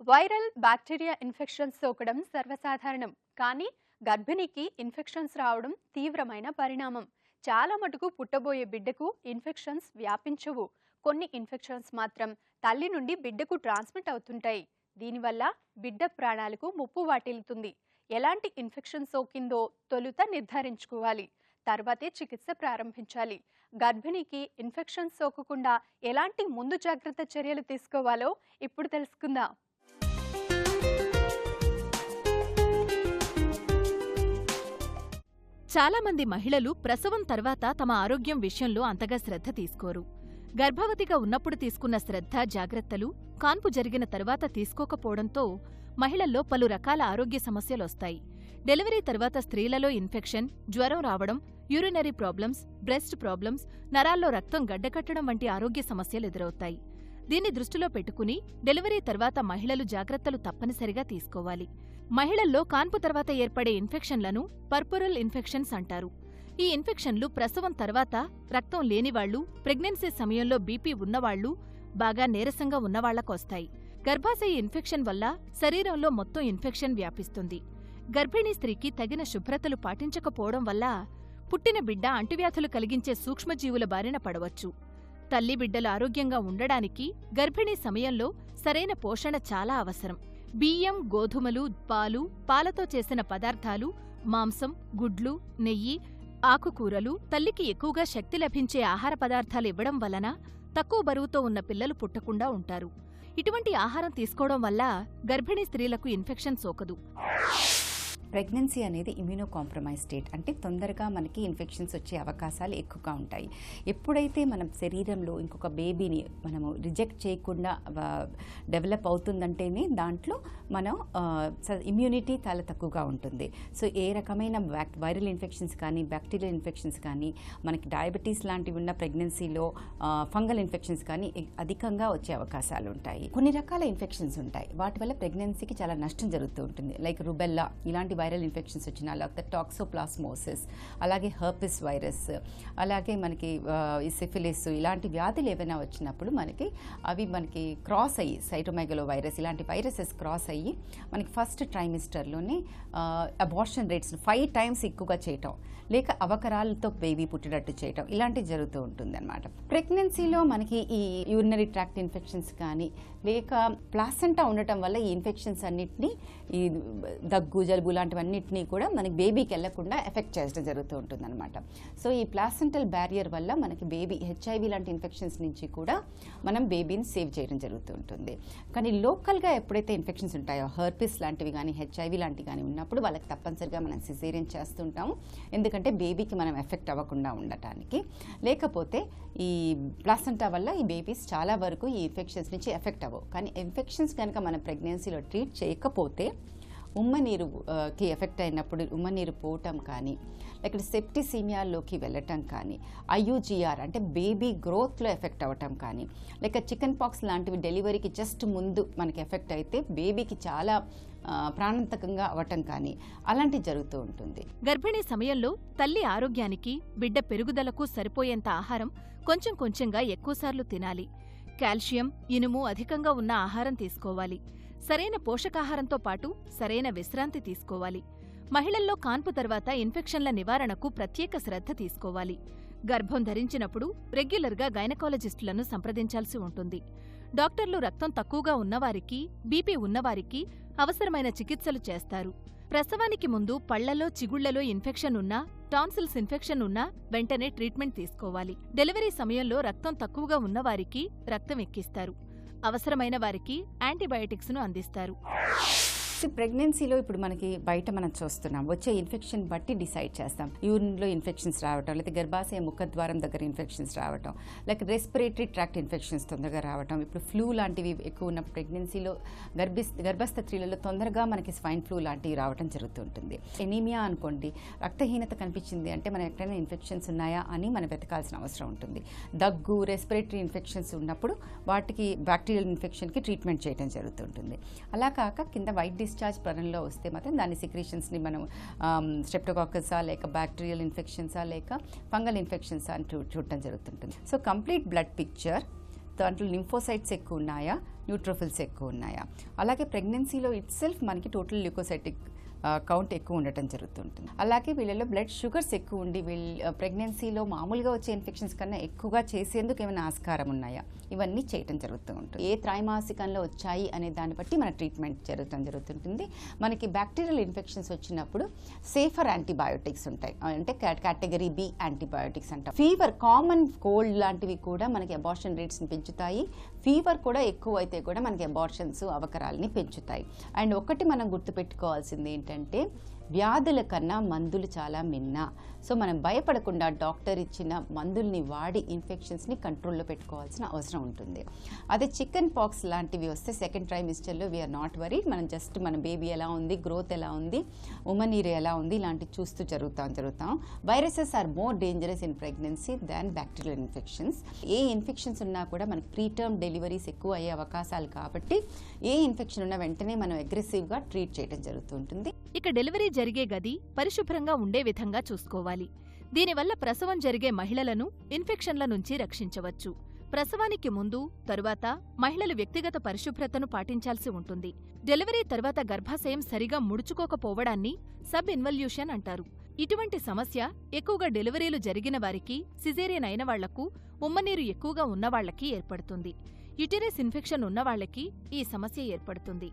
Viral bacteria infections సోకడం సర్వసాధారణం. కానీ గర్భిణికి infections రావడం తీవ్రమైన పరిణామం. చాలా మటుకు పుట్టబోయే బిడ్డకు ఇన్ఫెక్షన్స్ వ్యాపించవు. కొన్ని ఇన్ఫెక్షన్స్ మాత్రం తల్లి నుండి బిడ్డకు ట్రాన్స్మిట్ అవుతుంటాయి. దీనివల్ల బిడ్డ ప్రాణాలకు ముప్పు వాటిల్లుతుంది. ఎలాంటి ఇన్ఫెక్షన్ సోకిందో తొలుత నిర్ధారించుకోవాలి. తర్వాతే చికిత్స ప్రారంభించాలి. గర్భిణికి ఇన్ఫెక్షన్ సోకకుండా ఎలాంటి ముందు జాగ్రత్త చర్యలు తీసుకోవాలో ఇప్పుడు తెలుసుకుందాం. చాలామంది మహిళలు ప్రసవం తర్వాత తమ ఆరోగ్యం విషయంలో అంతగా శ్రద్ధ తీసుకోరు. గర్భవతిగా ఉన్నప్పుడు తీసుకున్న శ్రద్ధ, జాగ్రత్తలు కాన్పు జరిగిన తర్వాత తీసుకోకపోవడంతో మహిళల్లో పలు రకాల ఆరోగ్య సమస్యలొస్తాయి. డెలివరీ తర్వాత స్త్రీలలో ఇన్ఫెక్షన్, జ్వరం రావడం, యూరినరీ ప్రాబ్లమ్స్, బ్రెస్ట్ ప్రాబ్లమ్స్, నరాల్లో రక్తం గడ్డకట్టడం వంటి ఆరోగ్య సమస్యలు ఎదురవుతాయి. దీన్ని దృష్టిలో పెట్టుకుని డెలివరీ తర్వాత మహిళలు జాగ్రత్తలు తప్పనిసరిగా తీసుకోవాలి. మహిళల్లో కాన్పు తర్వాత ఏర్పడే ఇన్ఫెక్షన్లను పర్పురల్ ఇన్ఫెక్షన్స్ అంటారు. ఈ ఇన్ఫెక్షన్లు ప్రసవం తర్వాత రక్తం లేనివాళ్లు, ప్రెగ్నెన్సీ సమయంలో బీపీ ఉన్నవాళ్లు, బాగా నీరసంగా ఉన్నవాళ్లకొస్తాయి. గర్భాశయ ఇన్ఫెక్షన్ వల్ల శరీరంలో మొత్తం ఇన్ఫెక్షన్ వ్యాపిస్తుంది. గర్భిణీ స్త్రీకి తగిన శుభ్రతలు పాటించకపోవడం వల్ల పుట్టిన బిడ్డ అంటువ్యాధులు కలిగించే సూక్ష్మజీవుల బారిన పడవచ్చు. తల్లి బిడ్డలు ఆరోగ్యంగా ఉండడానికి గర్భిణీ సమయంలో సరైన పోషణ చాలా అవసరం. బియ్యం, గోధుమలు, పాలు, పాలతో చేసిన పదార్థాలు, మాంసం, గుడ్లు, నెయ్యి, ఆకుకూరలు, తల్లికి ఎక్కువగా శక్తి లభించే ఆహార పదార్థాలు ఇవ్వడం వలన తక్కువ బరువుతో ఉన్న పిల్లలు పుట్టకుండా ఉంటారు. ఇటువంటి ఆహారం తీసుకోవడం వల్ల గర్భిణీ స్త్రీలకు ఇన్ఫెక్షన్ సోకదు. ప్రెగ్నెన్సీ అనేది ఇమ్యూనో కాంప్రమైజ్ స్టేట్, అంటే తొందరగా మనకి ఇన్ఫెక్షన్స్ వచ్చే అవకాశాలు ఎక్కువగా ఉంటాయి. ఎప్పుడైతే మనం శరీరంలో ఇంకొక బేబీని మనము రిజెక్ట్ చేయకుండా డెవలప్ అవుతుందంటేనే దాంట్లో మనం ఇమ్యూనిటీ చాలా తక్కువగా ఉంటుంది. సో ఏ రకమైన వైరల్ ఇన్ఫెక్షన్స్ కానీ, బ్యాక్టీరియల్ ఇన్ఫెక్షన్స్ కానీ, మనకి డయాబెటీస్ లాంటివి ఉన్న ప్రెగ్నెన్సీలో ఫంగల్ ఇన్ఫెక్షన్స్ కానీ అధికంగా వచ్చే అవకాశాలు ఉంటాయి. కొన్ని రకాల ఇన్ఫెక్షన్స్ ఉంటాయి, వాటి వల్ల ప్రెగ్నెన్సీకి చాలా నష్టం జరుగుతూ ఉంటుంది. లైక్ రుబెల్లా ఇలాంటి వైరల్ ఇన్ఫెక్షన్స్ వచ్చిన, లేకపోతే టాక్సోప్లాస్మోసిస్, అలాగే హెర్పిస్ వైరస్, అలాగే మనకి ఈ సిఫిలిస్, ఇలాంటి వ్యాధులు ఏవైనా వచ్చినప్పుడు అవి మనకి క్రాస్ అయ్యి, సైటోమెగలో వైరస్ ఇలాంటి వైరసెస్ క్రాస్ అయ్యి మనకి ఫస్ట్ ట్రైమిస్టర్లోనే అబార్షన్ రేట్స్ 5 times ఎక్కువగా చేయటం, లేక అవకరాలతో బేబీ పుట్టినట్టు చేయటం, ఇలాంటివి జరుగుతూ ఉంటుంది అనమాట. ప్రెగ్నెన్సీలో మనకి ఈ యూరినరీ ట్రాక్ట్ ఇన్ఫెక్షన్స్ కానీ, లేక ప్లాసెంటా ఉండటం వల్ల ఈ ఇన్ఫెక్షన్స్ అన్నిటినీ, ఈ దగ్గు, జలుబు లాంటివన్నిటినీ కూడా మనకి బేబీకి వెళ్లకుండా ఎఫెక్ట్ చేయడం జరుగుతూ ఉంటుంది అనమాట. సో ఈ ప్లాసెంటల్ బ్యారియర్ వల్ల మనకి బేబీ హెచ్ఐవి లాంటి ఇన్ఫెక్షన్స్ నుంచి కూడా మనం బేబీని సేవ్ చేయడం జరుగుతూ ఉంటుంది. కానీ లోకల్గా ఎప్పుడైతే ఇన్ఫెక్షన్స్ ఉంటాయో, హెర్పిస్ లాంటివి కానీ, హెచ్ఐవి లాంటివి కానీ ఉన్నప్పుడు వాళ్ళకి తప్పనిసరిగా మనం సిజేరియన్ చేస్తుంటాము. ఎందుకంటే బేబీకి మనం ఎఫెక్ట్ అవ్వకుండా ఉండటానికి. లేకపోతే ఈ ప్లాసెంటా వల్ల ఈ బేబీస్ చాలా వరకు ఈ ఇన్ఫెక్షన్స్ నుంచి ఎఫెక్ట్ అవ్వవు. కానీ ఇన్ఫెక్షన్స్ కనుక మనం ప్రెగ్నెన్సీలో ట్రీట్ చేయకపోతే ఉమ్మనీరుకి ఎఫెక్ట్ అయినప్పుడు ఉమ్మనీరు పోవటం కానీ, లేక సెప్టిసీమియాలోకి వెళ్ళటం కానీ, ఐయుజిఆర్ అంటే బేబీ గ్రోత్లో ఎఫెక్ట్ అవ్వటం కానీ, లేక చికెన్ పాక్స్ లాంటివి డెలివరీకి జస్ట్ ముందు మనకి ఎఫెక్ట్ అయితే బేబీకి చాలా ప్రాణాంతకంగా అవ్వటం కానీ, అలాంటివి జరుగుతూ ఉంటుంది. గర్భిణీ సమయంలో తల్లి ఆరోగ్యానికి, బిడ్డ పెరుగుదలకు సరిపోయేంత ఆహారం కొంచెం కొంచెంగా ఎక్కువసార్లు తినాలి. కాల్షియం, ఇనుము అధికంగా ఉన్న ఆహారం తీసుకోవాలి. సరైన పోషకాహారంతో పాటు సరైన విశ్రాంతి తీసుకోవాలి. మహిళల్లో కాన్పు తర్వాత ఇన్ఫెక్షన్ల నివారణకు ప్రత్యేక శ్రద్ధ తీసుకోవాలి. గర్భం ధరించినప్పుడు రెగ్యులర్గా గైనకాలజిస్టులను సంప్రదించాల్సి ఉంటుంది. డాక్టర్లు రక్తం తక్కువగా ఉన్నవారికి, బీపీ ఉన్నవారికి అవసరమైన చికిత్సలు చేస్తారు. ప్రసవానికి ముందు పళ్లలో, చిగుళ్లలో ఇన్ఫెక్షన్ ఉన్నా, టాన్సిల్స్ ఇన్ఫెక్షన్ ఉన్నా వెంటనే ట్రీట్మెంట్ తీసుకోవాలి. డెలివరీ సమయంలో రక్తం తక్కువగా ఉన్నవారికి రక్తం ఎక్కిస్తారు. అవసరమైన వారికి యాంటీబయాటిక్స్ను అందిస్తారు. ప్రెగ్నెన్సీలో ఇప్పుడు మనకి బయట మనం చూస్తున్నాం, వచ్చే ఇన్ఫెక్షన్ బట్టి డిసైడ్ చేస్తాం. యూరిన్లో ఇన్ఫెక్షన్స్ రావటం, లేకపోతే గర్భాశయ ముఖద్వారం దగ్గర ఇన్ఫెక్షన్స్ రావటం, లేక రెస్పిరేటరీ ట్రాక్ట్ ఇన్ఫెక్షన్స్ తొందరగా రావటం. ఇప్పుడు ఫ్లూ లాంటివి ఎక్కువ ఉన్న ప్రెగ్నెన్సీలో గర్భస్థ స్త్రీలలో తొందరగా మనకి స్వైన్ ఫ్లూ లాంటివి రావటం జరుగుతుంటుంది. ఎనీమియా అనుకోండి, రక్తహీనత కనిపించింది అంటే మనం ఎక్కడైనా ఇన్ఫెక్షన్స్ ఉన్నాయా అని మనం వెతకాల్సిన అవసరం ఉంటుంది. దగ్గు, రెస్పిరేటరీ ఇన్ఫెక్షన్స్ ఉన్నప్పుడు వాటికి బ్యాక్టీరియల్ ఇన్ఫెక్షన్కి ట్రీట్మెంట్ చేయడం జరుగుతుంటుంది. అలా కాక కింద వైట్ డిశ్చార్జ్ పరంలో వస్తే మాత్రం దాని సెక్రీషన్స్ని మనం స్ట్రెప్టోకాకసా, లేక బ్యాక్టీరియల్ ఇన్ఫెక్షన్సా, లేక ఫంగల్ ఇన్ఫెక్షన్సా అని చూడటం జరుగుతుంటుంది. సో కంప్లీట్ బ్లడ్ పిక్చర్, దాంట్లో లింఫోసైట్స్ ఎక్కువ ఉన్నాయా, న్యూట్రోఫిల్స్ ఎక్కువ ఉన్నాయా, అలాగే ప్రెగ్నెన్సీలో ఇట్ సెల్ఫ్ మనకి టోటల్ ల్యూకోసైటిక్ కౌంట్ ఎక్కువ ఉండటం జరుగుతుంటుంది. అలాగే వీళ్ళలో బ్లడ్ షుగర్స్ ఎక్కువ ఉండి ప్రెగ్నెన్సీలో మామూలుగా వచ్చే ఇన్ఫెక్షన్స్ కన్నా ఎక్కువగా చేసేందుకు ఏమైనా ఆస్కారం ఉన్నాయా, ఇవన్నీ చేయటం జరుగుతూ ఉంటుంది. ఏ త్రైమాసికంలో వచ్చాయి అనే దాన్ని బట్టి మన ట్రీట్మెంట్ జరుగుతుంటుంది. మనకి బ్యాక్టీరియల్ ఇన్ఫెక్షన్స్ వచ్చినప్పుడు సేఫర్ యాంటీబయోటిక్స్ ఉంటాయి, అంటే కేటగిరీ బి యాంటీబయోటిక్స్ అంటాం. ఫీవర్, కామన్ కోల్డ్ లాంటివి కూడా మనకి అబార్షన్ రేట్స్ని పెంచుతాయి. ఫీవర్ కూడా ఎక్కువ అయితే కూడా మనకి అబార్షన్స్ అవకరాలని పెంచుతాయి. అండ్ ఒకటి మనం గుర్తుపెట్టుకోవాల్సింది ఏంటంటే వ్యాధుల కన్నా మందులు చాలా మిన్న. సో మనం భయపడకుండా డాక్టర్ ఇచ్చిన మందుల్ని వాడి ఇన్ఫెక్షన్స్ని కంట్రోల్లో పెట్టుకోవాల్సిన అవసరం ఉంటుంది. అదే చికెన్ పాక్స్ లాంటివి వస్తే సెకండ్ ట్రైమిస్టర్లో వీఆర్ నాట్ వరీడ్. మనం జస్ట్ మన బేబీ ఎలా ఉంది, గ్రోత్ ఎలా ఉంది, ఉమనీరు ఎలా ఉంది, ఇలాంటివి చూస్తూ జరుగుతాం. Viruses are more dangerous in pregnancy than bacterial infections. ఏ ఇన్ఫెక్షన్స్ ఉన్నా కూడా మనకి ప్రీటర్మ్ డెలివరీస్ ఎక్కువ అయ్యే అవకాశాలు కాబట్టి ఏ ఇన్ఫెక్షన్ ఉన్నా వెంటనే మనం అగ్రెసివ్గా ట్రీట్ చేయడం జరుగుతుంటుంది. ఇక డెలివరీ జరిగే గది పరిశుభ్రంగా ఉండే విధంగా చూసుకోవాలి. దీనివల్ల ప్రసవం జరిగే మహిళలను ఇన్ఫెక్షన్ల నుంచి రక్షించవచ్చు. ప్రసవానికి ముందు, తరువాత మహిళలు వ్యక్తిగత పరిశుభ్రతను పాటించాల్సి ఉంటుంది. డెలివరీ తర్వాత గర్భాశయం సరిగా ముడుచుకోకపోవడాన్ని సబ్ ఇన్వల్యూషన్ అంటారు. ఇటువంటి సమస్య ఎక్కువగా డెలివరీలు జరిగిన వారికి, సిజేరియన్ అయిన వాళ్లకు, ఉమ్మనీరు ఎక్కువగా ఉన్నవాళ్లకి ఏర్పడుతుంది. యుటెరస్ ఇన్ఫెక్షన్ ఉన్నవాళ్లకి ఈ సమస్య ఏర్పడుతుంది.